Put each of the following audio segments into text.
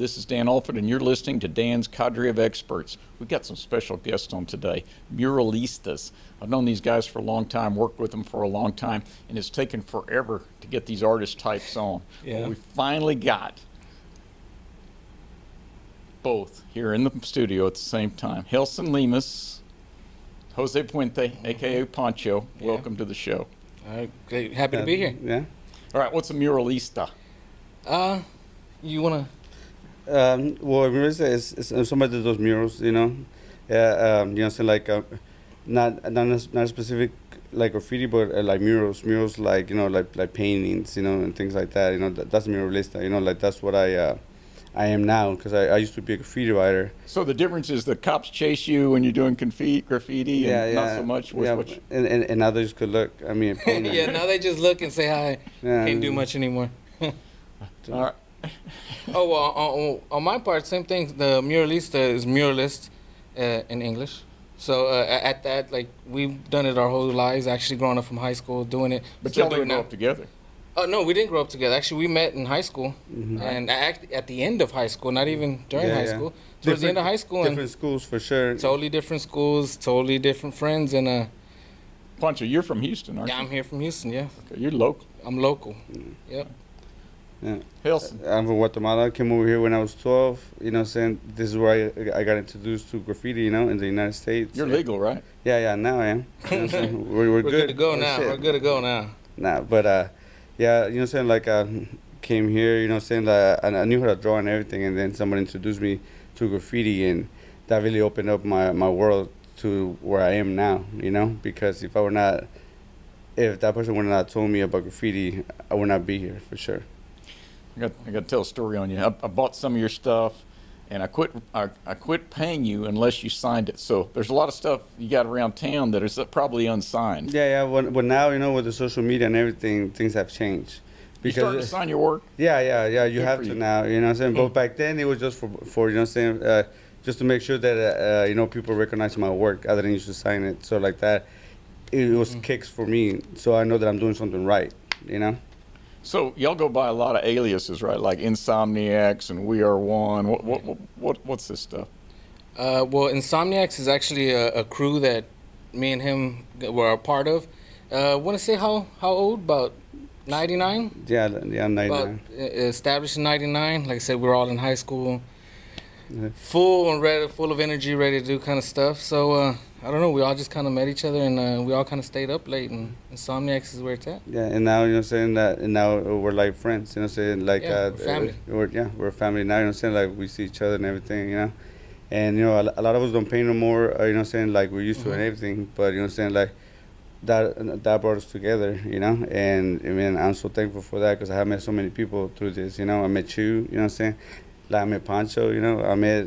This is Dan Alford, and you're listening to Dan's Cadre of Experts. We've got some special guests on today, Muralistas. I've known these guys for a long time, worked with them for a long time, and it's taken forever to get these artist types on. Yeah. But we finally got both here in the studio at the same time. Gelson Lemus, Jose Puente, a.k.a. Pancho. Yeah. Welcome to the show. All right, great. Happy to be here. Yeah. All right, what's a muralista? You wanna? Well, muralista is somebody that does murals, you know. So like not specific like graffiti, but like murals like like paintings, and things like that. That's a muralista. Like that's what I am now, because I used to be a graffiti writer. So the difference is the cops chase you when you're doing graffiti, and not so much with what you... and others could look. I mean, Yeah, now they just look and say hi. Yeah. Can't do much anymore. All right. Oh, well, on my part, same thing. The muralista is muralist in English. So at that, like, we've done it our whole lives, actually growing up from high school, doing it. But Still y'all do it didn't grow now. up together. Oh, no, we didn't grow up together. Actually, we met in high school, and at the end of high school, not even during high school. Towards the end of high school. Different schools, for sure. Totally different schools, totally different friends, and Pancho, you're from Houston, aren't yeah, you? I'm here from Houston, yeah. Okay, you're local. I'm local. Yep. Yeah. Gelson. I'm from Guatemala. I came over here when I was 12. Saying this is where I got introduced to graffiti, in the United States. You're legal, right? Yeah, now I am. We're We're good to go Oh, now. shit. We're good to go now. Nah, but yeah, like came here, saying that I knew how to draw and everything, and then somebody introduced me to graffiti, and that really opened up my world to where I am now, because if that person would not told me about graffiti, I would not be here for sure. I got to tell a story on you. I bought some of your stuff, and I quit paying you unless you signed it. So there's a lot of stuff you got around town that is probably unsigned. Yeah. But now, with the social media and everything, things have changed. You starting to sign your work? Yeah. You Good have for to you. now. But back then it was just for just to make sure that people recognize my work. I didn't used to sign it, so like that, it was kicks for me. So I know that I'm doing something right. So y'all go by a lot of aliases, right? Like Insomniacs and We Are One. What's this stuff? Well, Insomniacs is actually a crew that me and him were a part of. Want to say how old? About 99? Yeah, 99. Established in 99. Like I said, we were all in high school. Yeah. Full of energy, ready to do kind of stuff. So I don't know. We all just kind of met each other, and we all kind of stayed up late. And Insomniacs is where it's at. Yeah, and now and now we're like friends. Like Yeah, we're family. We're family now. Like we see each other and everything. And a lot of us don't paint no more. Like we're used to and everything. But like that brought us together. And I mean, I'm so thankful for that, because I have met so many people through this. I met you. Like I met Pancho. I met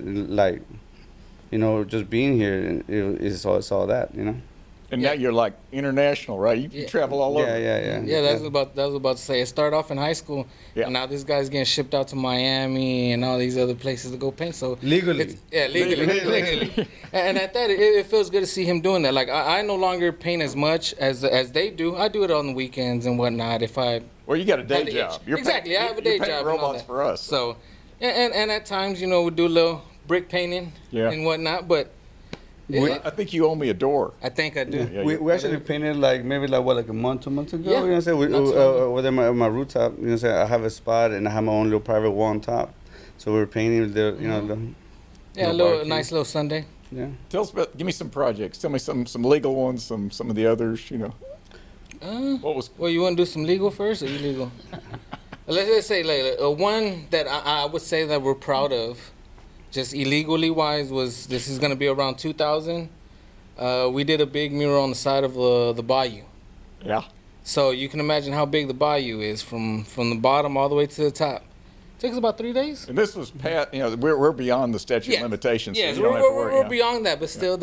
just being here is all that. And now you're like international, right? You travel all over. Yeah. That was about to say. It started off in high school, and now this guy's getting shipped out to Miami and all these other places to go paint. So Legally. Legally. And at that, it feels good to see him doing that. Like I no longer paint as much as they do. I do it on the weekends and whatnot. Well, you got a day job. Exactly, I have a day job. You're painting robots for us. So, and at times, we do a little brick painting and whatnot, but. I think you owe me a door. I think I do. Yeah, we actually painted like a month, 2 months ago. Yeah. With my rooftop. I have a spot and I have my own little private wall on top. So we're painting the a nice little Sunday. Yeah. Tell us give me some projects. Tell me some legal ones, some of the others. Well, you want to do some legal first or illegal? Let's say like one that I would say that we're proud of. Just illegally wise this is going to be around 2000. We did a big mural on the side of the bayou. Yeah. So you can imagine how big the bayou is from the bottom all the way to the top. It took us about 3 days. And this was we're beyond the statute of limitations. Yes, so you don't have to worry. We're beyond that, but still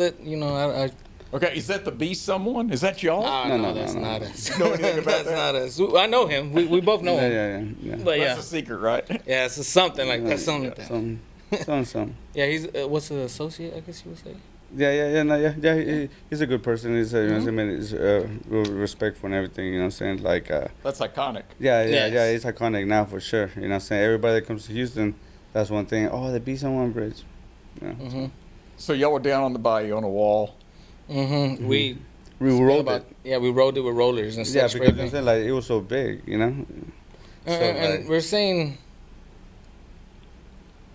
Okay, is that the Be Someone? Is that y'all? No, that's not us. You know anything about That's not us. I know him. We both know him. Yeah. But That's a secret, right? Yeah, it's something like that. Something like that. Something. Yeah, he's what's an associate, I guess you would say. Yeah. He's a good person. He's respectful and everything. That's iconic. Yeah. It's iconic now for sure. Everybody that comes to Houston, That's one thing. Oh, the B-1 bridge. Yeah. Mm-hmm. So y'all were down on the bayou on a wall. Mm-hmm. We rolled it. Yeah, we rolled it with rollers instead Yeah, of spray because paint. instead, like, it was so big, you know. And like, we're saying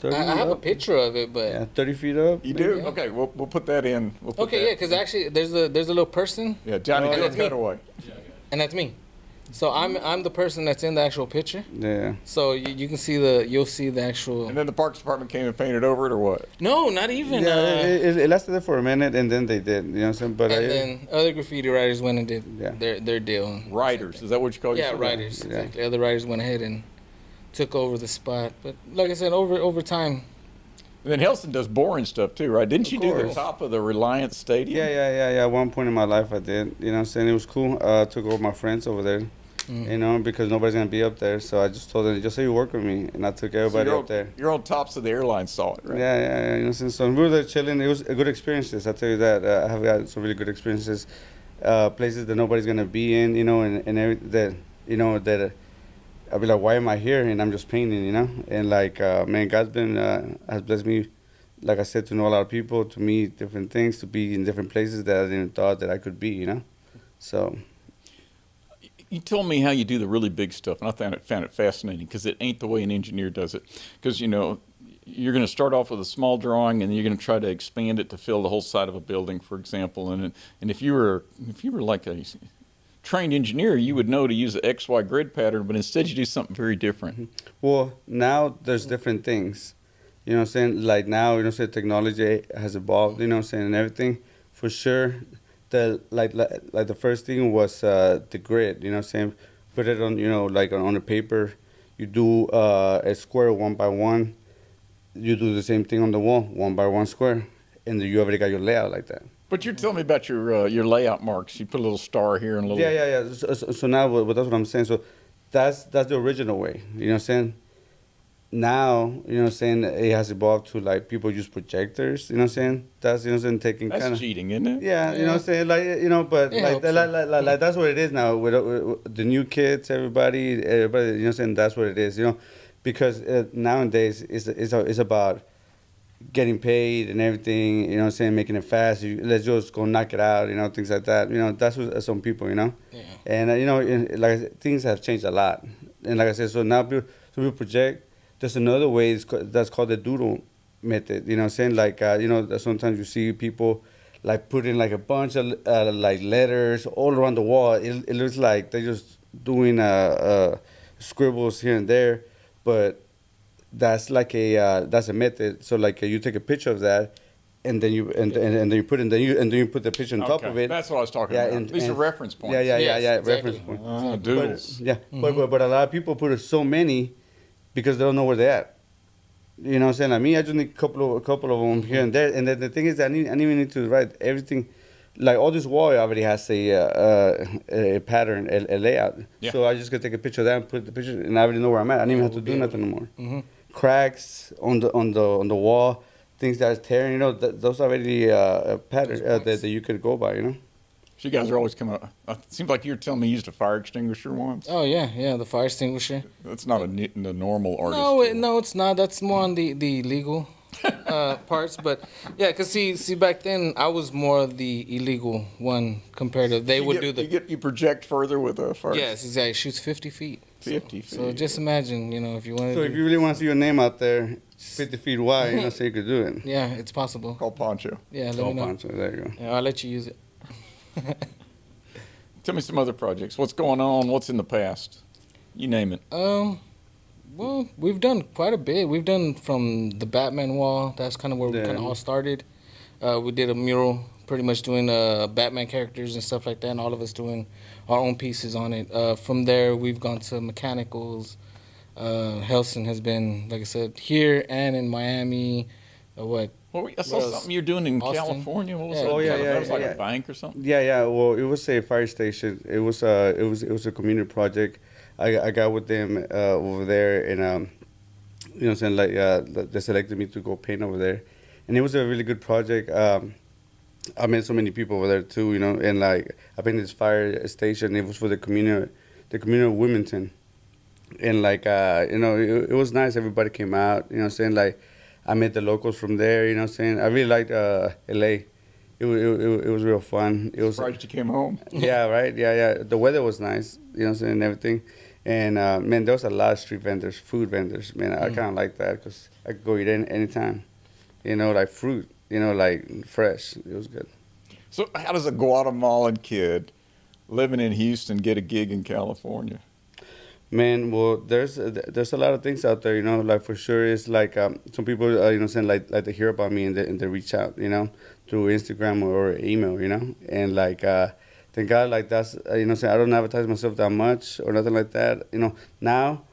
30 I have a up? picture of it, but Yeah, 30 feet up. You do? Yeah. Okay, we'll put that in. We'll put okay, that. yeah, because actually there's a little person, Yeah, Johnny, Oh, do yeah. it that away. and that's me. So I'm the person that's in the actual picture. Yeah. So you can see you'll see the actual. And then the Parks Department came and painted over it, or what? No, not even. Yeah, it lasted there for a minute, and then they did. You know what I'm saying? But And then other graffiti writers went and did Yeah. their deal. Writers, is that what you call Yeah, yourself? writers. Yeah. Exactly. Other writers went ahead and took over the spot. But like I said, over time. And then Gelson does boring stuff too, right? Didn't you do the course. top of the Reliance Stadium? Yeah. At one point in my life, I did. You know what I'm saying? It was cool. Took over my friends over there. You know, because nobody's gonna be up there, so I just told them, just say you work with me, and I took everybody So up there. You're on top, so the airline saw it, right? Yeah. You know what I'm saying? So we were there chilling. It was a good experiences. I tell you that. I have got some really good experiences. Places that nobody's gonna be in, you know, and that, you know, that I'll be like, why am I here? And I'm just painting, you know. And like, man, God's been has blessed me, like I said, to know a lot of people, to meet different things, to be in different places that I didn't thought that I could be, you know. So. You told me how you do the really big stuff, and I found it fascinating because it ain't the way an engineer does it. Because, you know, you're going to start off with a small drawing, and then you're going to try to expand it to fill the whole side of a building, for example. And if you were like a trained engineer, you would know to use the XY grid pattern, but instead you do something very different. Well, now there's different things. You know what I'm saying? Like now, you know what I'm saying, technology has evolved, you know what I'm saying, and everything. For sure, like the first thing was the grid, you know what I'm saying? Put it on, you know, like on a paper. You do a square 1 by 1. You do the same thing on the wall, 1 by 1 square. And then you already got your layout like that. But you're telling me about your layout marks. You put a little star here and a little... Yeah. So now, but that's what I'm saying. So that's the original way, you know what I'm saying? Now, you know what I'm saying, it has evolved to like people use projectors, you know what I'm saying? That's, you know what I'm saying, taking That's kind of... cheating, isn't it? Yeah, you know what I'm saying? Like, you know, but Yeah, like that's what it is now. With the new kids, everybody, you know what I'm saying, that's what it is, you know? Because nowadays, it's about getting paid and everything, you know what I'm saying, making it fast. Let's just go knock it out, you know, things like that. You know, that's what some people, you know? Yeah. And, you know, like things have changed a lot. And like I said, so now people project. There's another way that's called the doodle method. You know what I'm saying? Like, you know, sometimes you see people like putting like a bunch of like letters all around the wall. It looks like they're just doing scribbles here and there, but that's like that's a method. So like you take a picture of that, and then you then you put the picture on top of it. That's what I was talking Yeah, about. These are reference points. Yeah, Yes, reference exactly. point. Doodles. Yeah, but a lot of people put so many because they don't know where they're at. You know what I'm saying? Like me, I just need a couple of them here and there. And then the thing is that I didn't even need to write everything. Like all this wall already has a pattern, a layout. Yeah. So I just gotta take a picture of that and put the picture, and I already know where I'm at. I don't even have to do nothing anymore. Mm-hmm. Cracks on the wall, things that are tearing. You know, those are already patterns that you could go by. You know. So you guys are always coming up. It seems like you're telling me you used a fire extinguisher once. Oh yeah, the fire extinguisher. That's not the normal artist. No, it's not. That's more on the legal parts. But yeah, because see, back then I was more the illegal one compared to You project further with a fire. Yes, exactly. Shoots 50 feet. 50 feet. So just imagine, you know, if you want So to. if you really want to see your name out there, 50 feet wide, you know, so you could do it. Yeah, it's possible. Called Pancho. Yeah, let Oh, me know. Pancho, there you go. Yeah, I'll let you use it. Tell me some other projects. What's going on? What's in the past? You name it. Well, we've done quite a bit. We've done from the Batman wall. That's kind of where we kind of all started. We did a mural, pretty much doing Batman characters and stuff like that, and all of us doing our own pieces on it. From there, we've gone to mechanicals. Gelson has been, like I said, here and in Miami. I saw something you're doing in Austin. California. What was Yeah. that? Oh, yeah, That was like yeah. a bank or something. Yeah. Well, it was a fire station. It was a community project. I got with them over there, and you know what I'm saying, like they selected me to go paint over there, and it was a really good project. I met so many people over there too, you know, and like I painted this fire station. It was for the community of Wilmington, And like it was nice. Everybody came out. You know what I'm saying? Like I met the locals from there. You know what I'm saying? I really liked LA. It was real fun. It was Surprised you came home. yeah, right. Yeah. The weather was nice. You know what I'm saying? And everything. And man, there was a lot of street vendors, food vendors. Man, I kind of like that because I could go eat anytime. You know, like fruit. You know, like fresh. It was good. So how does a Guatemalan kid living in Houston get a gig in California? Man, well, there's a lot of things out there, you know. Like for sure, it's like some people, you know, saying like they hear about me and they reach out, you know, through Instagram or email, you know, and like thank God, like that's you know, saying I don't advertise myself that much or nothing like that, you know. Now,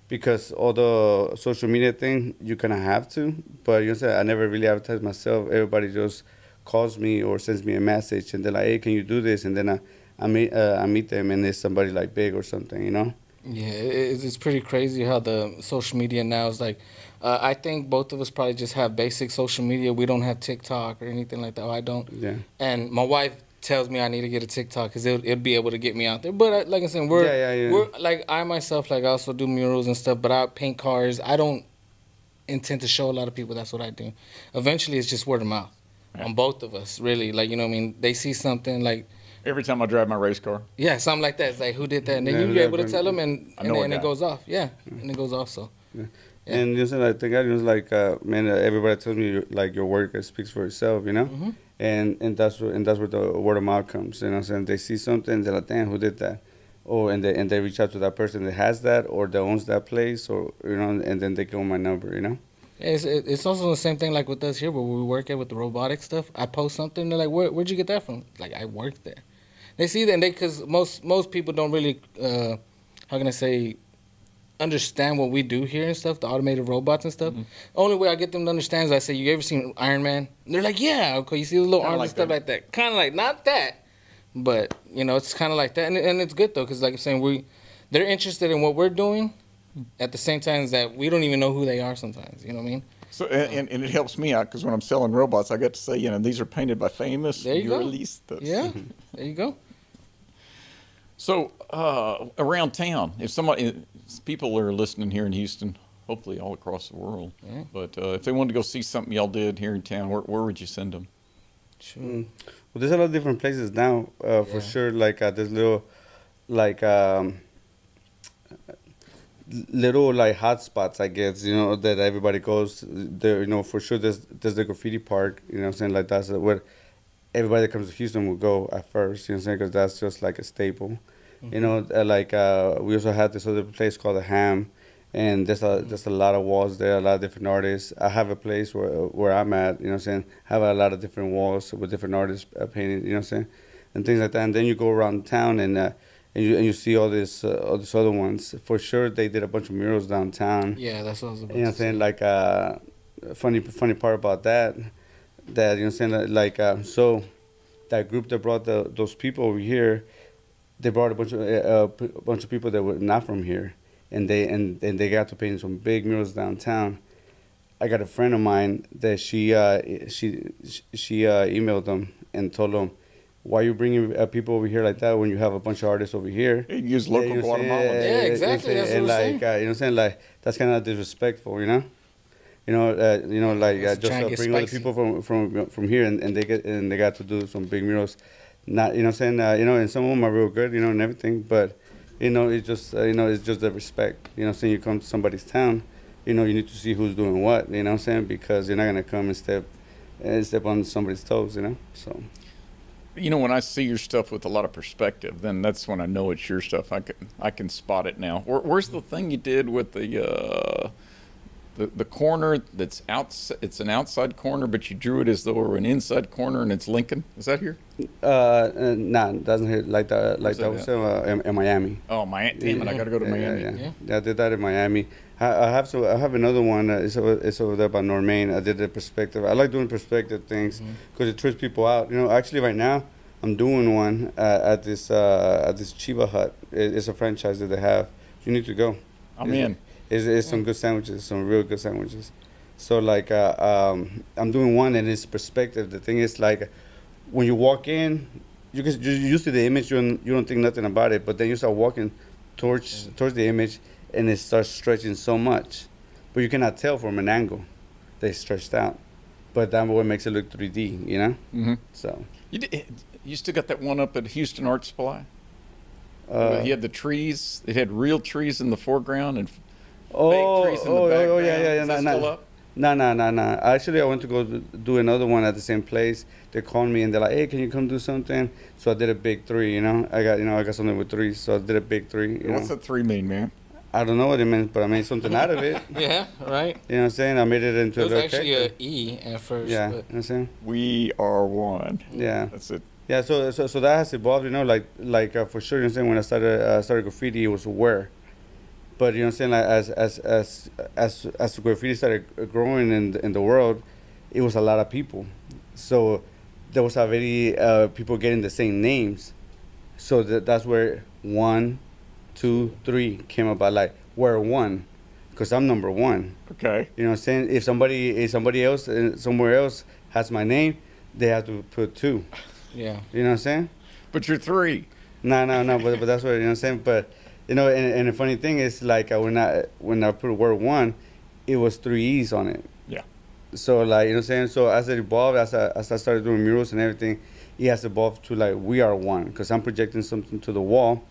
because all the social media thing, you kind of have to, but you know, say I never really advertise myself. Everybody just calls me or sends me a message, and they're like, "Hey, can you do this?" And then I meet them, and it's somebody like big or something, you know. Yeah, it's pretty crazy how the social media now is like. I think both of us probably just have basic social media. We don't have TikTok or anything like that. Oh, I don't. Yeah. And my wife tells me I need to get a TikTok because it'll be able to get me out there. But like I said, we're like I myself like I also do murals and stuff. But I paint cars. I don't intend to show a lot of people. That's what I do. Eventually, it's just word of mouth on both of us. Really, like you know, what I mean, they see something like. Every time I drive my race car. Yeah, something like that. It's like, who did that? And then you're able to tell them, and it goes off. Yeah, and it goes off, so. Yeah. And you know, I think I was like, man, everybody tells me like your work speaks for itself, you know? Mm-hmm. And that's where the word of mouth comes, you know what I'm saying? They see something, they're like, damn, who did that? Oh, and they reach out to that person that has that or that owns that place, or, you know, and then they give them my number, you know? It's also the same thing like with us here where we work at with the robotic stuff. I post something, they're like, where'd you get that from? Like, I work there. They see that, because most people don't really, how can I say, understand what we do here and stuff, the automated robots and stuff. Mm-hmm. Only way I get them to understand is I say, you ever seen Iron Man? And they're like, yeah, okay, you see the little arms and stuff like that. Kind of like, not that, but, you know, it's kind of like that. And it's good, though, because like I'm saying, they're interested in what we're doing at the same time as that we don't even know who they are sometimes, you know what I mean? So and it helps me out because when I'm selling robots, I get to say, you know, these are painted by famous muralistas. Yeah, there you go. So around town, if people are listening here in Houston, hopefully all across the world, but if they wanted to go see something y'all did here in town, where would you send them? Sure. Well, there's a lot of different places now, for sure. Like there's little, like little like hot spots, I guess, you know, that everybody goes there. You know, for sure. There's the graffiti park. You know what I'm saying? Like that's where everybody that comes to Houston will go at first. You know what I'm saying? Because that's just like a staple. Mm-hmm. You know, like we also had this other place called the Ham, and there's a lot of walls there, a lot of different artists. I have a place where I'm at. You know what I'm saying? Have a lot of different walls with different artists painting. You know what I'm saying? And things like that. And then you go around town and you see all these other ones. For sure, they did a bunch of murals downtown. Yeah, that's what I was about to say. You know what I'm saying? Like funny part about that you know what I'm saying, like so that group that brought those people over here, they brought a bunch of people that were not from here, and they got to paint some big murals downtown. I got a friend of mine that she emailed them and told them, why are you bringing people over here like that when you have a bunch of artists over here? You use local Guatemalans. Yeah, exactly. That's what I'm saying. You know what I'm saying? Like that's kind of disrespectful, you know. You know, like just bring other people from here, and they got to do some big murals. Not, you know, what I'm saying, you know, and some of them are real good, you know, and everything. But, you know, it's just, you know, it's just the respect. You know, saying you come to somebody's town, you know, you need to see who's doing what. You know what I'm saying? Because you're not gonna come and step on somebody's toes. You know, so. You know, when I see your stuff with a lot of perspective, then that's when I know it's your stuff. I can spot it now. Where's the thing you did with the corner that's outside? It's an outside corner, but you drew it as though it were an inside corner, and it's Lincoln. Is that here? Nah, it doesn't hit like that. Like that was in Miami. Oh, Miami! Damn it, I got to go to Miami. Yeah, I did that in Miami. I have another one. It's over there by Normain. I did the perspective. I like doing perspective things because it trips people out. You know, actually, right now I'm doing one at this Chiva Hut. It's a franchise that they have. You need to go. I'm in. It's some good sandwiches, some real good sandwiches. So like I'm doing one and it's perspective. The thing is like when you walk in, you see the image, you don't think nothing about it, but then you start walking towards the image, and it starts stretching so much, but you cannot tell from an angle they stretched out. But that's what makes it look 3D, you know. Mm-hmm. So You still got that one up at Houston Art Supply? He had the trees. It had real trees in the foreground and fake trees in the background. Yeah. Is that still up? No. Actually, I went to go do another one at the same place. They called me and they're like, "Hey, can you come do something?" So I did a big 3. You know, I got something with 3, so I did a big 3. What's that 3 mean, man? I don't know what it meant, but I made something out of it. Yeah, right. You know what I'm saying? I made it into It a was little actually character. a E at first. Yeah, But you know what I'm saying? We are one. Yeah. That's it. Yeah, so that has evolved, you know, like for sure. You know what I'm saying? When I started graffiti, it was where, but you know what I'm saying? Like as graffiti started growing in the world, it was a lot of people, so there was already people getting the same names, so that's where 1, 2, 3 came about. Like we're one, because I'm number 1. Okay. You know what I'm saying? If somebody else somewhere else has my name, they have to put 2. yeah. You know what I'm saying? But you're 3. No, but that's what, you know what I'm saying? But, you know, and the funny thing is, like, when I put word 1, it was 3 E's on it. Yeah. So, like, you know what I'm saying? So, as it evolved, as I started doing murals and everything, it has evolved to, like, we are one. Because I'm projecting something to the wall.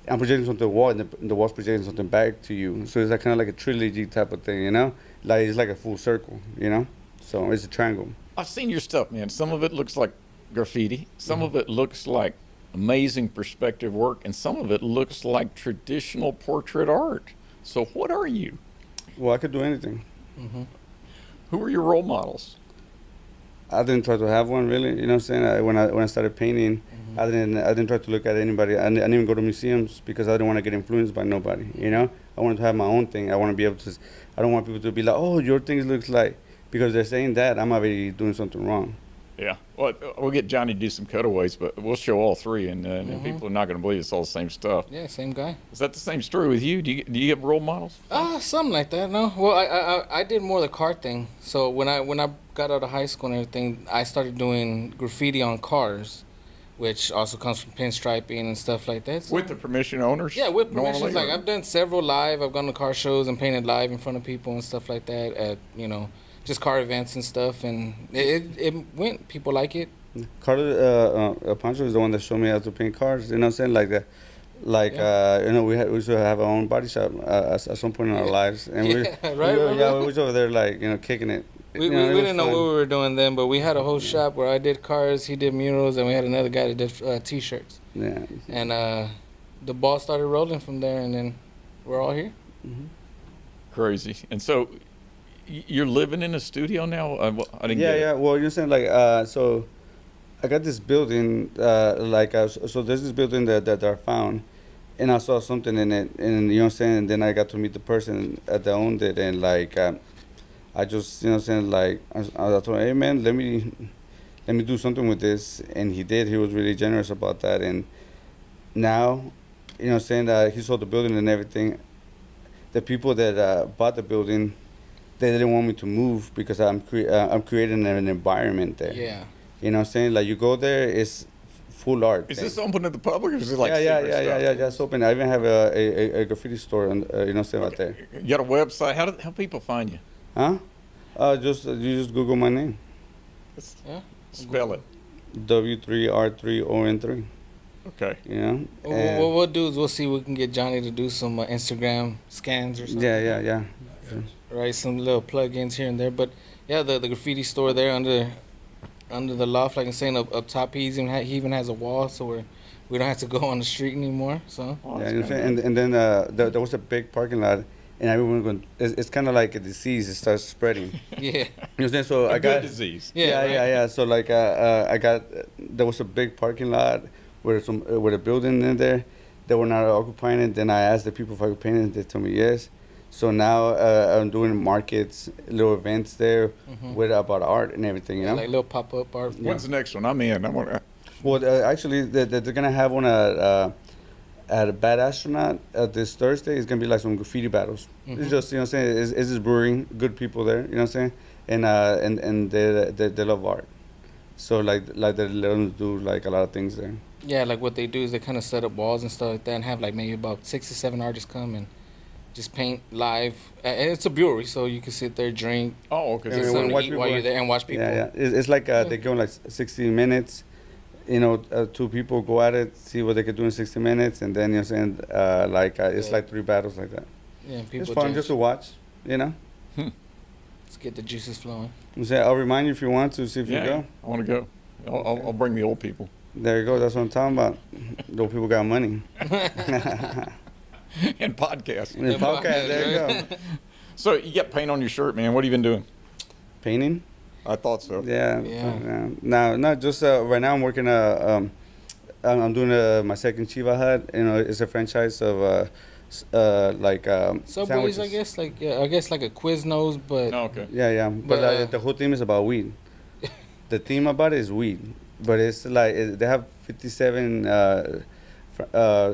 I'm projecting something to the wall, and the wall's projecting something back to you. So, it's like kind of like a trilogy type of thing, you know? Like, it's like a full circle, you know? So, it's a triangle. I've seen your stuff, man. Some of it looks like graffiti. Some of it looks like amazing perspective work, and some of it looks like traditional portrait art. So what are you? Well, I could do anything. Who are your role models? I didn't try to have one, really. You know what I'm saying? When I started painting, I didn't try to look at anybody. I didn't even go to museums because I didn't want to get influenced by nobody. You know, I wanted to have my own thing. I want to be able to. I don't want people to be like, "Oh, your thing looks like," because they're saying that I'm already doing something wrong. Yeah. Well, we'll get Johnny to do some cutaways, but we'll show all 3, and people are not going to believe it's all the same stuff. Yeah, same guy. Is that the same story with you? Do you have role models? Something like that. No, well, I did more the car thing. So when I got out of high school and everything, I started doing graffiti on cars, which also comes from pinstriping and stuff like that. So, With the permission owners? yeah, with permissions. normally, Like or- I've done several live. I've gone to car shows and painted live in front of people and stuff like that at just car events and stuff, and it went. People like it. Pancho is the one that showed me how to paint cars. You know what I'm saying? Like that. Like we should have our own body shop at some point in our lives, and Yeah, right, we was over there like kicking it. We You know, it was didn't know fun. what we were doing then, but we had a whole shop where I did cars, he did murals, and we had another guy that did T-shirts. Yeah. And the ball started rolling from there, and then we're all here. Crazy. And so you're living in a studio now? I didn't get it. Yeah. Well, you're saying like so. I got this building, so there's this building that I found, and I saw something in it, and you know what I'm saying, and then I got to meet the person that owned it, and like, I just, you know what I'm saying, like, I told him, hey man, let me do something with this, and he did. He was really generous about that, and now, you know what I'm saying, he sold the building and everything. The people that bought the building, they didn't want me to move because I'm creating an environment there. Yeah. You know what I'm saying? Like, you go there, it's full art. Is thing. this open to the public, or is it like yeah, secret stuff? yeah, it's open. I even have a graffiti store, on, you know what I'm saying, out there. You got a website? How people find you? Huh? You just Google my name. Yeah. Spell it. W3R3ON3. Okay. You know? What we'll do is we'll see if we can get Johnny to do some Instagram scans or something. Yeah. Right, some little plugins here and there. But yeah, the graffiti store there under the loft, like I'm saying, up top, he even has a wall, so we don't have to go on the street anymore. So Oh, Yeah, that's you know what I'm kinda saying? And then there was a big parking lot, and everyone going. It's kind of like a disease. It starts spreading. yeah, You know what I'm saying? So a I good got disease. Yeah, So like there was a big parking lot with a building in there. They were not occupying it. Then I asked the people if I could paint it. They told me yes. So now I'm doing markets, little events there with about art and everything. You know. like little pop up art. When's the next one? I'm in. I'm gonna. Well, actually, they're gonna have one at a Bad Astronaut this Thursday. It's gonna be like some graffiti battles. It's just, you know what I'm saying, it's just brewing, good people there, you know what I'm saying, and they love art. So like they let them do like a lot of things there. Yeah, like what they do is they kind of set up walls and stuff like that, and have like maybe about 6 or 7 artists come just paint live. And it's a brewery, so you can sit there, drink, Oh, okay. And get when something watch to eat people- while you're there, and watch people. Yeah, it's like they go in like 60 minutes. You know, two people go at it, see what they can do in 60 minutes, and then it's Yeah. like 3 battles like that. Yeah, people It's fun judge. just to watch, you know. Let's get the juices flowing. I'll remind you if you want to, see if you Yeah, go. I want to go. I'll bring the old people. There you go. That's what I'm talking about. Those people got money. And podcasts. In the podcast, there you go. So you got paint on your shirt, man. What have you been doing? Painting. I thought so. Yeah. Yeah. Now, not just right now. I'm working. I'm doing my second Chiva Hut. You know, it's a franchise of Subways, sandwiches. I guess, I guess like a Quiznos, but Oh, okay. Yeah. But the whole theme is about weed. The theme about it is weed, but it's like they have 57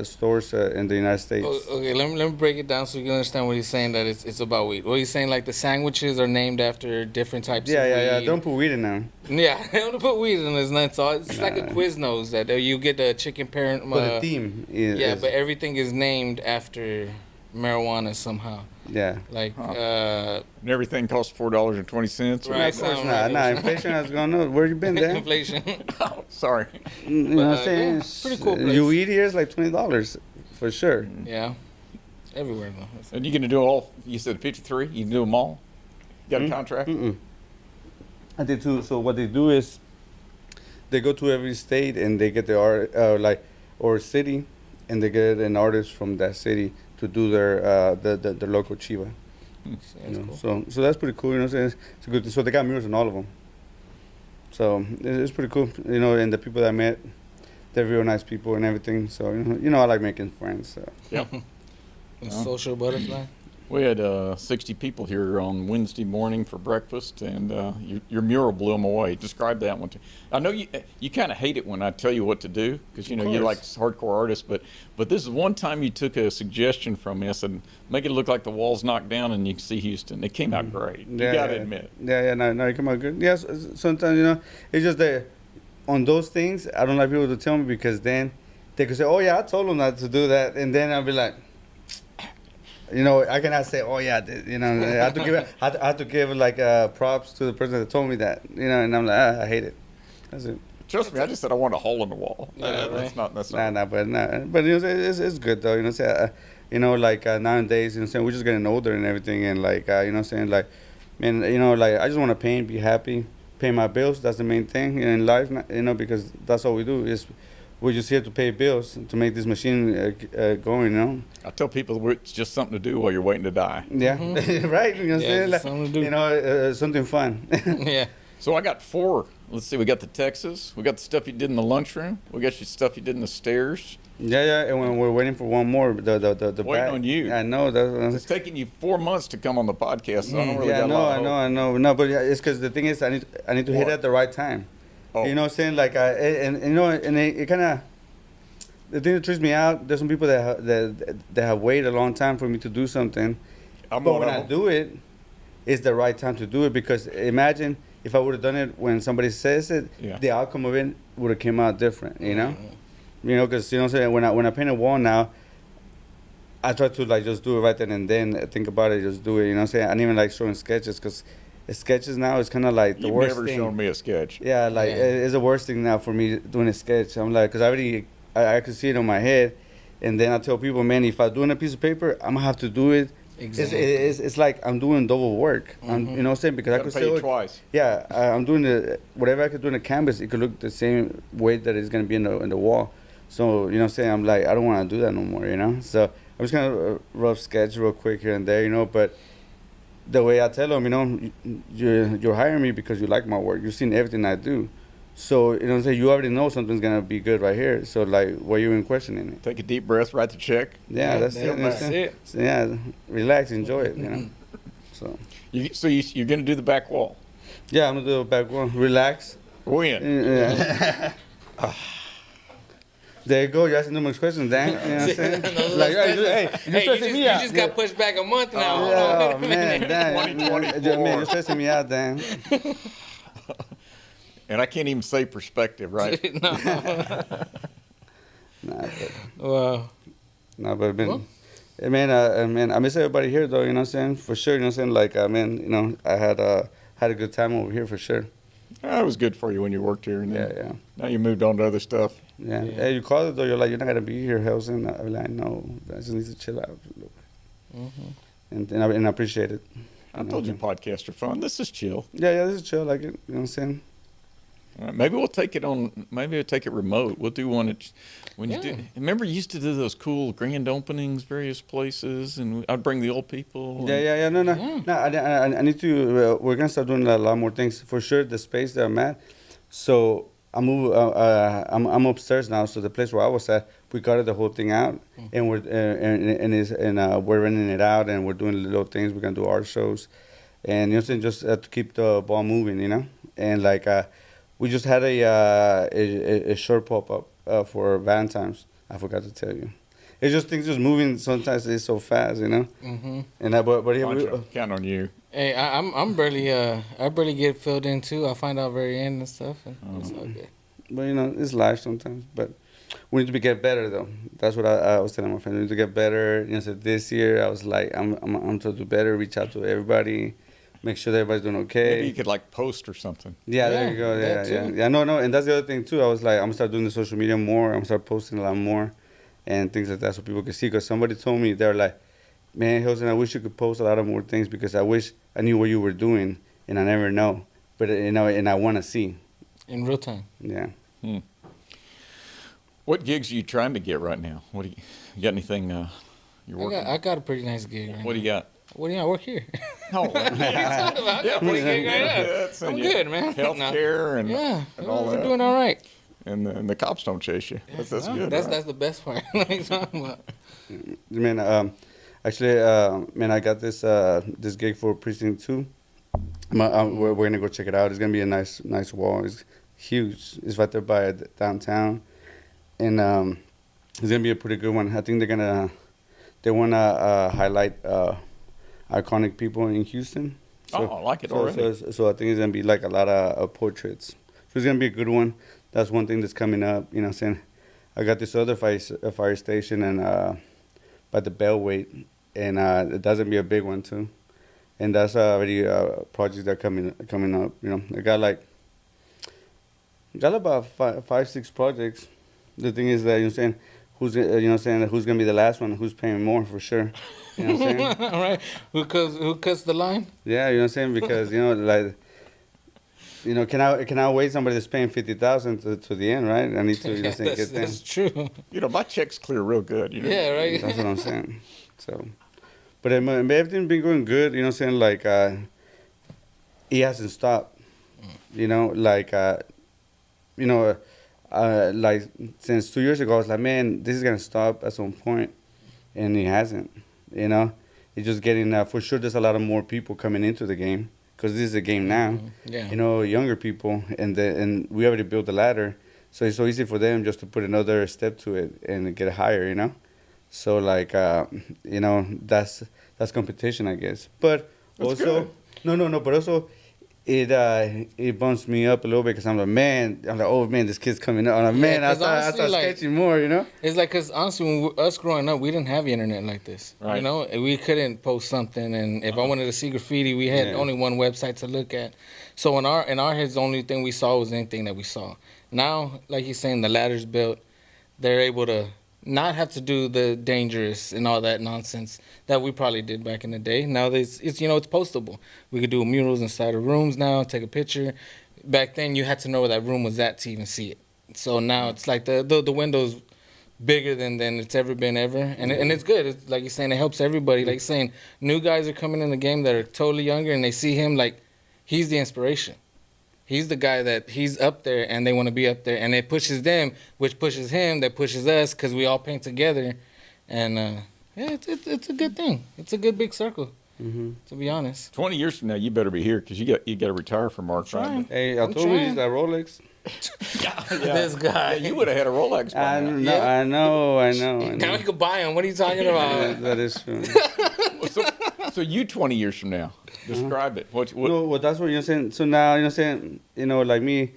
stores in the United States. okay. Let me break it down so you can understand what he's saying. That it's about weed. What he's saying, like the sandwiches are named after different types of Yeah. weed. Don't put weed in them. Yeah, they don't put weed in this. It's all. It's like a Quiznos that you get the chicken parent. But the theme is. Yeah, is- but everything is named after marijuana somehow. yeah. Like And everything costs $4.20. Right. No, of course not. Nah, inflation has gone up. Where you been, Dan? inflation. Oh, sorry. You know what I'm saying? yeah, pretty cool place. You eat here, it's like $20 for sure. Yeah, everywhere though. And you're going to do all, you said 53? You can do them all? You got a contract? Mm-mm. I did too. So what they do is they go to every state and they get the art, or city, and they get an artist from that city to do their the local Chiva. That's You know? cool. So that's pretty cool. You know, what I'm saying? It's a good. So they got murals in all of them. So it's pretty cool. You know, and the people that I met, they're real nice people and everything. So you know I like making friends. So. Yeah. A social butterfly. We had 60 people here on Wednesday morning for breakfast, and your mural blew them away. Describe that one. I know you kind of hate it when I tell you what to do, because you know you're like hardcore artists, but this is one time you took a suggestion from us and make it look like the wall's knocked down and you can see Houston. It came out great. You got to admit. Yeah, no, it come out good. Yes, sometimes, you know, it's just that on those things, I don't like people to tell me, because then they could say, oh, yeah, I told them not to do that. And then I'll be like, you know, I cannot say, oh, yeah, you know, I have to give like props to the person that told me that, you know, and I'm like, I hate it. That's it. Trust me, I just said I want a hole in the wall. Yeah, That's not. That's not. But you know, it's good though. You know, say, you know, like nowadays, you know, saying we're just getting older and everything, and like, you know, saying like, man, you know, like I just want to paint, be happy, pay my bills. That's the main thing in life, you know, because that's all we do is we're just here to pay bills to make this machine going. You know. I tell people it's just something to do while you're waiting to die. Yeah, right. You know, what I'm Yeah, saying? just Like, something to do. you know, something fun. Yeah. So I got 4. Let's see. We got the Texas. We got the stuff you did in the lunchroom. We got your stuff you did in the stairs. Yeah, and when we're waiting for one more, the Waiting back. on you. I know It's taking you 4 months to come on the podcast, so I don't really yeah, got a lot of hope. I know. No, but yeah, it's because the thing is, I need to hit it at the right time. Oh. You know what I'm saying? Like, and you know, and it kind of, the thing that trips me out, there's some people that have waited a long time for me to do something. I'm But one when of I them. do it, it's the right time to do it, because imagine if I would have done it when somebody says it, Yeah. the outcome of it would have came out different, you know? You know, because, you know what I'm saying, when I paint a wall now, I try to, like, just do it right then and then, think about it, just do it, you know what I'm saying? I don't even like showing sketches, because sketches now is kind of like the You've worst never thing. shown me a sketch. Yeah, like, Yeah. it's the worst thing now for me doing a sketch. I'm like, because I could see it on my head, and then I tell people, man, if I'm doing a piece of paper, I'm going to have to do it. Exactly. It's like I'm doing double work. You know what I'm saying? Because I Gotta could pay you still, twice. yeah, I'm doing whatever I could do in the canvas. It could look the same way that it's gonna be in the wall. So you know what I'm saying? I'm like, I don't want to do that no more. You know. So I'm just gonna rough sketch real quick here and there. You know, but the way I tell them, you know, you're hiring me because you like my work. You've seen everything I do. So, you know what I'm saying? You already know something's going to be good right here. So, like, why are you even questioning it? Take a deep breath, write the check. Yeah, that's it. That's it. So, yeah, relax, enjoy it, you know? So, You're going to do the back wall. yeah, I'm going to do a back one. Relax. When? Yeah. There you go. You're asking too much questions, Dan. You know what I'm saying? Like, hey, you're stressing me you out. just got pushed back a month now. Hold Yeah, on, oh, wait a man, minute. Dan. 2024. Man, you're stressing me out, Dan. And I can't even say perspective, right? No. Nah, but, Wow. nah, but it's been, Well, Man, I miss everybody here, though, you know what I'm saying? For sure, you know what I'm saying? Like, man, you know, I had a good time over here, for sure. That was good for you when you worked here. And then Yeah. now you moved on to other stuff. Yeah. Hey, you called it, though. You're like, you're not going to be here, Gelson. I'm like, no, I just need to chill out. And I appreciate it. I told you podcasts are fun. This is chill. Yeah, this is chill. Like it, you know what I'm saying? All right, maybe we'll take it on. Maybe we'll take it remote. We'll do one when you do. Remember, you used to do those cool grand openings, various places, and I'd bring the old people. Yeah. No. I need to. We're gonna start doing a lot more things for sure. The space that I'm at. So I'm upstairs now. So the place where I was at, we gutted the whole thing out, and we're renting it out, and we're doing little things. We're gonna do art shows, and you know, what I'm saying, just to keep the ball moving, you know, and like. We just had a short pop-up for Valentine's. I forgot to tell you. It's just things just moving. Sometimes it's so fast, you know. And but yeah, count on you. Hey, I'm barely I barely get filled in too. I find out very end and stuff, and it's all good. But you know, it's life sometimes. But we need to get better though. That's what I was telling my friends. We need to get better. You know, so this year I was like, I'm trying to do better. Reach out to everybody. Make sure that everybody's doing okay. Maybe you could like post or something. Yeah, there you go. Yeah. No, and that's the other thing too. I was like, I'm gonna start doing the social media more. I'm gonna start posting a lot more, and things like that, so people can see. Because somebody told me they're like, man, Gelson, I wish you could post a lot of more things because I wish I knew what you were doing, and I never know. But you know, and I want to see. In real time. Yeah. What gigs are you trying to get right now? What do you got? Anything you're working? I got a pretty nice gig right now. What do you got? What do you got? I work here. Oh, I got a pretty gig right now. I'm good, man. Healthcare and all that. We're doing all right. And the cops don't chase you. That's good. That's the best part. What are you talking about? Man, actually, I got this gig for Precinct 2. We're gonna go check it out. It's gonna be a nice wall. It's huge. It's right there by downtown, and it's gonna be a pretty good one. I think they wanna highlight iconic people in Houston. So, I like it already. So I think it's gonna be like a lot of portraits. So it's gonna be a good one. That's one thing that's coming up. You know what I'm saying? I got this other fire station and by the Bellway, and that's gonna be a big one too. And that's already projects that are coming up. You know, I got about five, 6 projects. The thing is that who's gonna be the last one? Who's paying more for sure? You know what I'm saying? All right. Who cuts the line? Yeah, you know what I'm saying? Because can I wait somebody that's paying $50,000 to the end, right? I need to get things. That's true. My checks clear real good. Yeah, right. That's what I'm saying. So, but everything's been going good. You know what I'm saying? Like it hasn't stopped. You know, like like since 2 years ago, I was like, man, this is gonna stop at some point, and it hasn't. You know, it's just getting for sure. There's a lot of more people coming into the game because this is a game now. Yeah. You know, younger people, and we already built the ladder, so it's so easy for them just to put another step to it and get higher. You know, so like that's competition, I guess. But that's also, good. no, but also. It bumps me up a little bit because I'm like, oh man, this kid's coming up. I'm like, man, I start sketching more, you know? It's like, because honestly, when us growing up, we didn't have the internet like this. Right. You know, we couldn't post something, and if I wanted to see graffiti, we had only one website to look at. So in our heads, the only thing we saw was anything that we saw. Now, like you're saying, the ladder's built. They're able to not have to do the dangerous and all that nonsense that we probably did back in the day. Now it's postable. We could do murals inside of rooms now, take a picture. Back then you had to know where that room was at to even see it. So now it's like the window's bigger than it's ever been ever. And it's good. It's like you're saying, it helps everybody. Like you're saying, new guys are coming in the game that are totally younger and they see him like he's the inspiration. He's the guy that he's up there and they want to be up there. And it pushes them, which pushes him, that pushes us because we all paint together. And it's a good thing. It's a good big circle, to be honest. 20 years from now, you better be here because you got to retire from ARC. Right? Hey, I told you he's that Rolex. Yeah. This guy. Yeah, you would have had a Rolex by now. I know. Now you could buy him. What are you talking about? That is true. So you 20 years from now, describe it. What? No, well, that's what you're saying. So now, like me,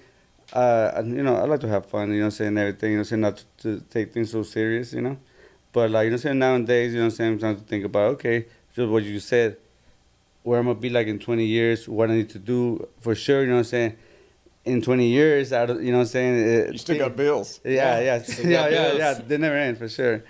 I like to have fun, everything, not to take things so serious, But like, you know what I'm saying, nowadays, you know what I'm saying, I'm trying to think about, okay, just what you said, where I'm going to be like in 20 years, what I need to do for sure, you know what I'm saying. In 20 years, you know what I'm saying? You still got bills. Yeah. bills. They never end for sure.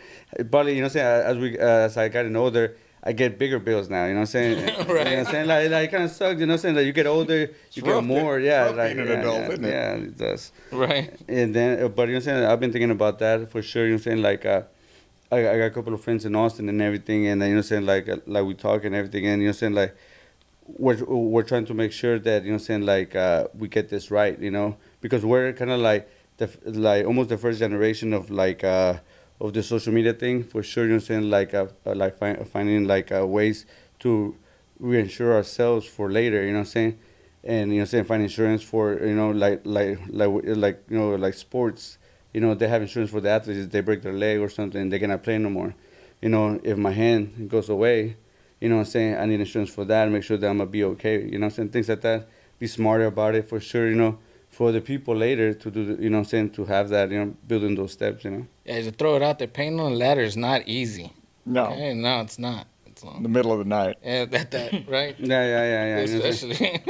Probably, you know what I'm saying, as I gotten older, I get bigger bills now, you know what I'm saying? Right. You know what I'm saying? Like it kind of sucks, you know what I'm saying? Like you get older, you get more, being an adult, isn't it? Yeah, it does. Right. And then, but you know what I'm saying? I've been thinking about that for sure, you know what I'm saying? Like, I got a couple of friends in Austin and everything, and you know what I'm saying? Like we talk and everything, and you know what I'm saying? Like, we're trying to make sure that, you know what I'm saying, like we get this right, you know, because we're kind of like almost the first generation of like of the social media thing for sure, you know what I'm saying, finding like ways to reinsure ourselves for later, you know what I'm saying, and you know what I'm saying, find insurance for, you know, like you know, like sports, you know, they have insurance for the athletes. If they break their leg or something, they cannot play no more. You know, if my hand goes away, you know what I'm saying, I need insurance for that, make sure that I'm going to be okay. You know what I'm saying, things like that. Be smarter about it for sure, you know, for the people later to do, you know what I'm saying, to have that, you know, building those steps, you know. Yeah, to throw it out there, painting on a ladder is not easy. No. Okay? No, it's not. It's In the middle of the night. Yeah, that right? Yeah. Especially.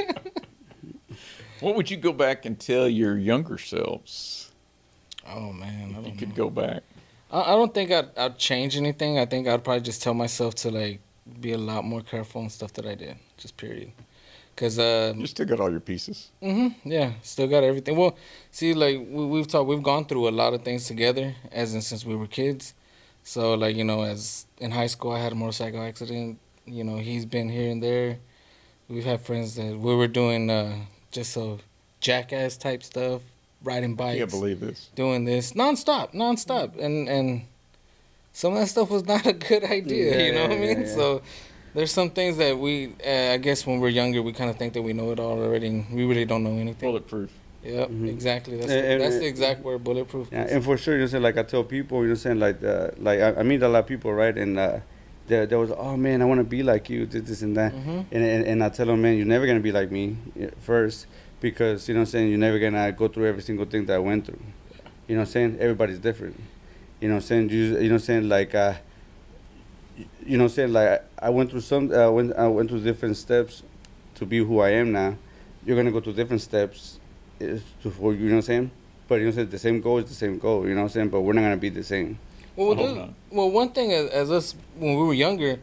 What would you go back and tell your younger selves? Oh, man. I If you don't could know. go back. I don't think I'd change anything. I think I'd probably just tell myself to, like, be a lot more careful and stuff that I did. Just period. Because, You still got all your pieces. yeah, still got everything. Well, see, like, we've gone through a lot of things together, as in since we were kids. So, like, you know, as in high school, I had a motorcycle accident. You know, he's been here and there. We've had friends that we were doing just so jackass type stuff, riding bikes. I can't believe this. Doing this nonstop, and some of that stuff was not a good idea. You know what I mean? Yeah. So there's some things that we, I guess, when we're younger, we kind of think that we know it all already, and we really don't know anything. Bulletproof. Yep, exactly. That's the exact word, bulletproof. Yeah, and for sure, you know, say, like I tell people, you know, saying like I meet a lot of people, right? And there was, oh man, I want to be like you, this and that, and I tell them, man, you're never gonna be like me first, because you know what I'm saying, you're never gonna go through every single thing that I went through. You know what I'm saying? Everybody's different. You know what I'm saying? You know what I'm saying? Like you know what I'm saying? Like I went through I went through different steps to be who I am now. You're gonna go through different steps for you know what I'm saying? But you know what I'm saying, the same goal is the same goal, you know what I'm saying? But we're not gonna be the same. Well, one thing as us when we were younger,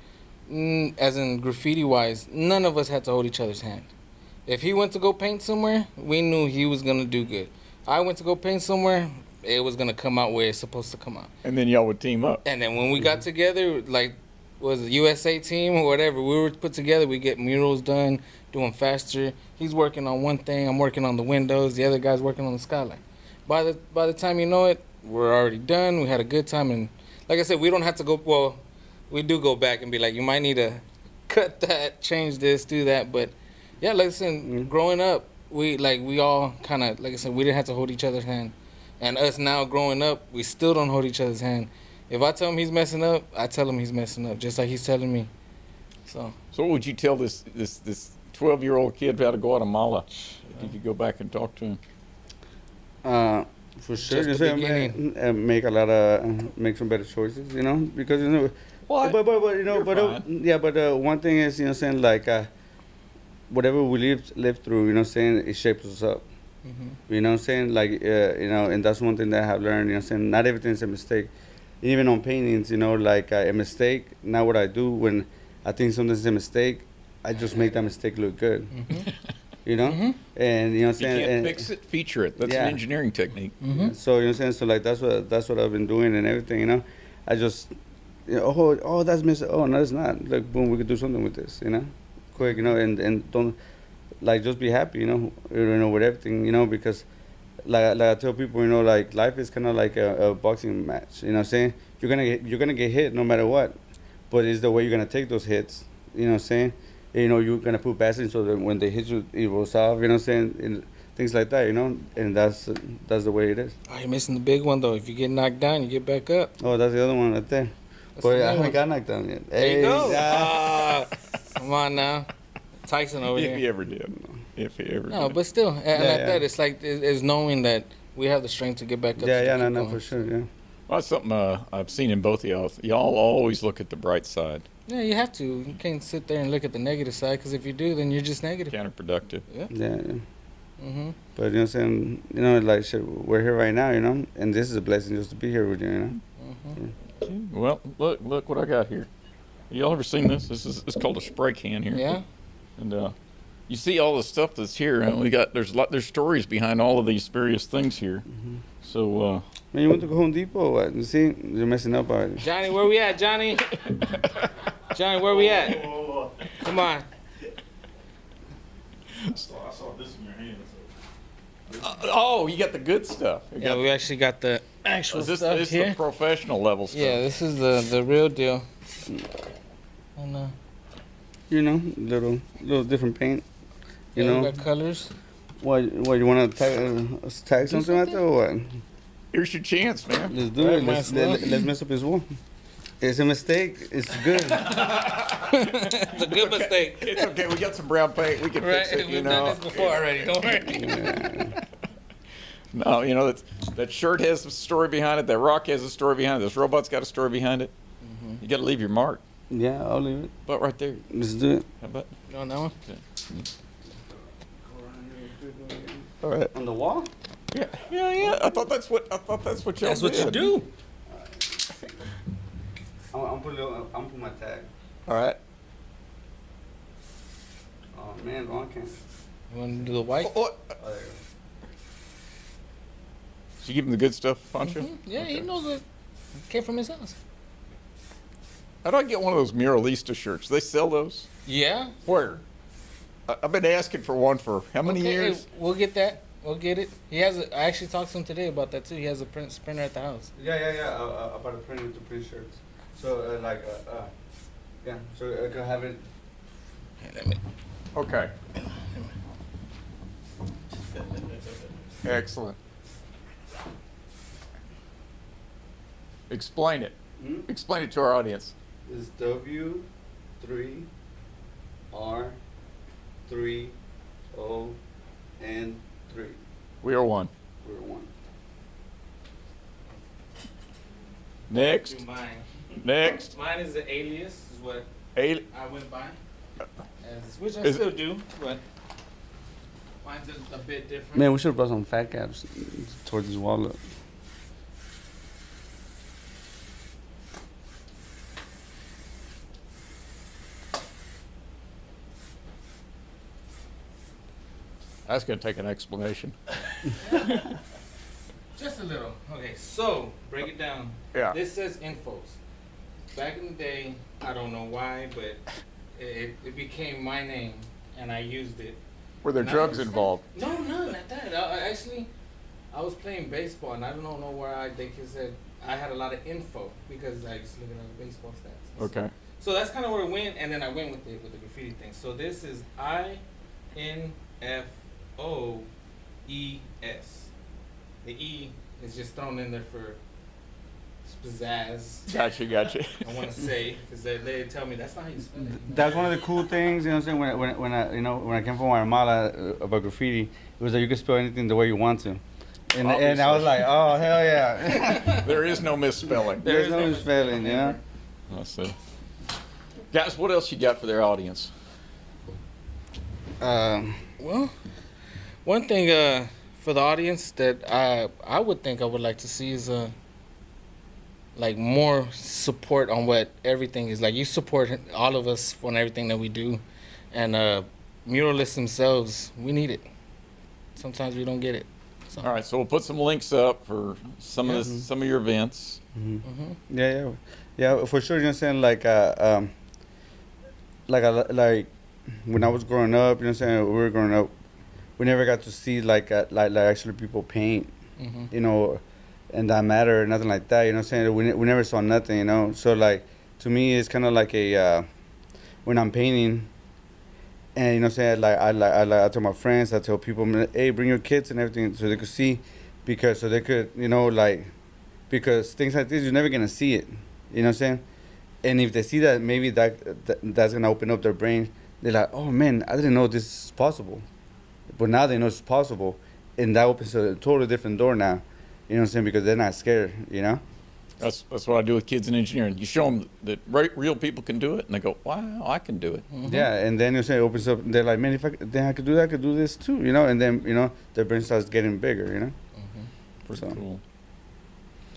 as in graffiti wise, none of us had to hold each other's hand. If he went to go paint somewhere, we knew he was gonna do good. I went to go paint somewhere, it was gonna come out where it's supposed to come out. And then y'all would team up. And then when we got together, like was the USA team or whatever, we were put together. We get murals done, doing faster. He's working on one thing, I'm working on the windows. The other guy's working on the skyline. By the time you know it, we're already done. We had a good time, and like I said, we don't have to go. Well, we do go back and be like, you might need to cut that, change this, do that. But yeah, like I said, growing up, we all kind of, like I said, we didn't have to hold each other's hand. And us now growing up, we still don't hold each other's hand. If I tell him he's messing up, I tell him he's messing up, just like he's telling me. So what would you tell this 12-year-old kid out of Guatemala if you could go back and talk to him? For sure, Just you the say make some better choices, you know, because you know. What? But you know, You're one thing is, you know, saying like whatever we live through, you know, saying it shapes us up. You know what I'm saying? Like, you know, and that's one thing that I have learned, you know what I'm saying? Not everything's a mistake. Even on paintings, you know, like a mistake, not what I do when I think something's a mistake, I just make that mistake look good. You know? And, you know what I'm You saying? can't fix it, feature it. That's an engineering technique. So, you know what I'm saying? So, like, that's what I've been doing and everything, you know? I just, you know, oh, that's missing. Oh, no, it's not. Like, boom, we could do something with this, you know? Quick, you know, and don't, like, just be happy, you know, with everything, you know, because like I tell people, you know, like life is kind of like a boxing match. You know what I'm saying? You're gonna get hit no matter what, but it's the way you're gonna take those hits. You know what I'm saying? And, you know, you're gonna put passing so that when they hit you, it rolls off. You know what I'm saying? And things like that. You know, and that's the way it is. Oh, you're missing the big one though. If you get knocked down, you get back up. Oh, that's the other one right there. That's But the I main haven't one. got knocked down yet. There you go. Yeah. Come on now, Tyson over If here. he ever did. If he ever No, did. but still, and Yeah, like yeah. that, it's like it's knowing that we have the strength to get back up. Yeah, to yeah, keep no, going. for sure, yeah. Well, that's something I've seen in both of y'all. Y'all always look at the bright side. Yeah, you have to. You can't sit there and look at the negative side, because if you do, then you're just negative. Counterproductive. Yeah. Yeah. Mm-hmm. But you know what I'm saying? You know, like shit, we're here right now, you know, and this is a blessing just to be here with you, you know. Mm-hmm. Well, look what I got here. Y'all ever seen this? It's called a spray can here. Yeah. And you see all the stuff that's here, and there's stories behind all of these various things here. Mm-hmm. So Man, you went to Home Depot or what? You see, you're messing up already. Johnny, where we at, Johnny? Johnny, where we at? Come on. I saw this in your hand. Oh, you got the good stuff. Yeah, we actually got the actual this stuff is here. the professional level stuff. Yeah, this is the real deal. And You know, little different paint. You yeah, know, we got colors. what you want to tag something like that or what? Here's your chance, man. Let's do Right, it. Let's mess up his wall. It's a mistake. It's good. It's a good mistake. It's okay. We got some brown paint. We can Right, fix it. You we've know. done this before already. Don't worry. No, you know that shirt has a story behind it. That rock has a story behind it. This robot's got a story behind it. Mm-hmm. You got to leave your mark. Yeah, I'll leave it. But right there. Let's do it. How about? You on that one? All right. On the wall? Yeah. I thought that's what y'all That's what you did. do. I'm put my tag. All right. Oh man, wrong can. You want to do the white? Oh, Oh, there you go. did you give him the good stuff, Pancho? Mhm. Yeah, he knows it came from his house. How do I get one of those Muralista shirts? They sell those? Yeah. Where? I've been asking for one for how many Okay, years? We'll get that. We'll get it. He has. I actually talked to him today about that too. He has a printer at the house. Yeah. I bought a printer to print shirts. So yeah. So I can have it. Okay. Excellent. Explain it. Explain it to our audience. It's W3R3ON3. We are one. We're one. Next. Do mine. Next. Mine is the alias. Is what I went by. Which I Is- still do, but mine's a bit different. Man, we should have brought some fat caps towards his wallet. That's going to take an explanation. Just a little. Okay, so break it down. Yeah. This says infos. Back in the day, I don't know why, but it became my name, and I used it. Were there And I drugs understand- involved? No, not that. I was playing baseball, and I don't know where they said I had a lot of info because I used to look at other baseball stats. and Okay. stuff. So that's kind of where it went, and then I went with the graffiti thing. So this is INFOES. The E is just thrown in there for pizzazz. Gotcha. I want to say because they tell me that's not how you spell it. That's one of the cool things, you know what I'm saying, when I came from Guatemala about graffiti, it was that you could spell anything the way you want to. And I was like, oh, hell yeah. There is no misspelling. There's no misspelling, you know? I see. Guys, what else you got for their audience? Well, one thing for the audience that I would think I would like to see is like more support on what everything is. Like you support all of us on everything that we do, and muralists themselves, we need it. Sometimes we don't get it. So. All right, so we'll put some links up for some of some of your events. Mm-hmm. Yeah, for sure. You know what I'm saying? Like when I was growing up, you know what I'm saying? We were growing up, we never got to see like actually people paint, Mm-hmm. you know, and that matter, nothing like that. You know what I'm saying? We never saw nothing, you know. So like to me, it's kind of like a when I'm painting. And you know what I'm saying, I tell my friends, I tell people, hey, bring your kids and everything so they could see, because so they could, you know, like, because things like this, you're never gonna see it, you know what I'm saying? And if they see that, maybe that's gonna open up their brain. They're like, oh man, I didn't know this is possible, but now they know it's possible, and that opens a totally different door now, you know what I'm saying? Because they're not scared, you know. That's what I do with kids in engineering. You show them that real people can do it, and they go, "Wow, I can do it." Mm-hmm. Yeah, and then you say it opens up. They're like, man, if then I could do that, I could do this too, you know. And then their brain starts getting bigger, you know. Pretty cool.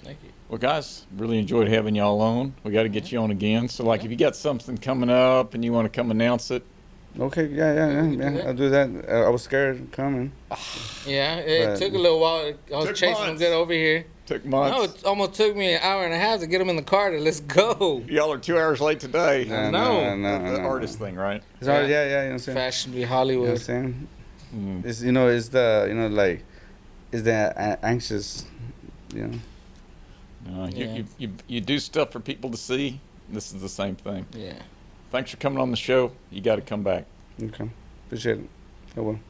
Thank you. Well, guys, really enjoyed having y'all on. We got to get you on again. So, like, if you got something coming up and you want to come announce it. Okay, yeah. I'll do that. I was scared coming. Yeah, it took a little while. I was chasing them get over here. Took months. No, it almost took me an hour and a half to get them in the car to let's go. Y'all are 2 hours late today. No. The artist thing, right? It's hard, yeah, you know what I'm saying? Fashionably You Hollywood. know what I'm saying? It's it's the like, it's the anxious, you know. You do stuff for people to see. This is the same thing. Yeah. Thanks for coming on the show. You got to come back. Okay, appreciate it. I will.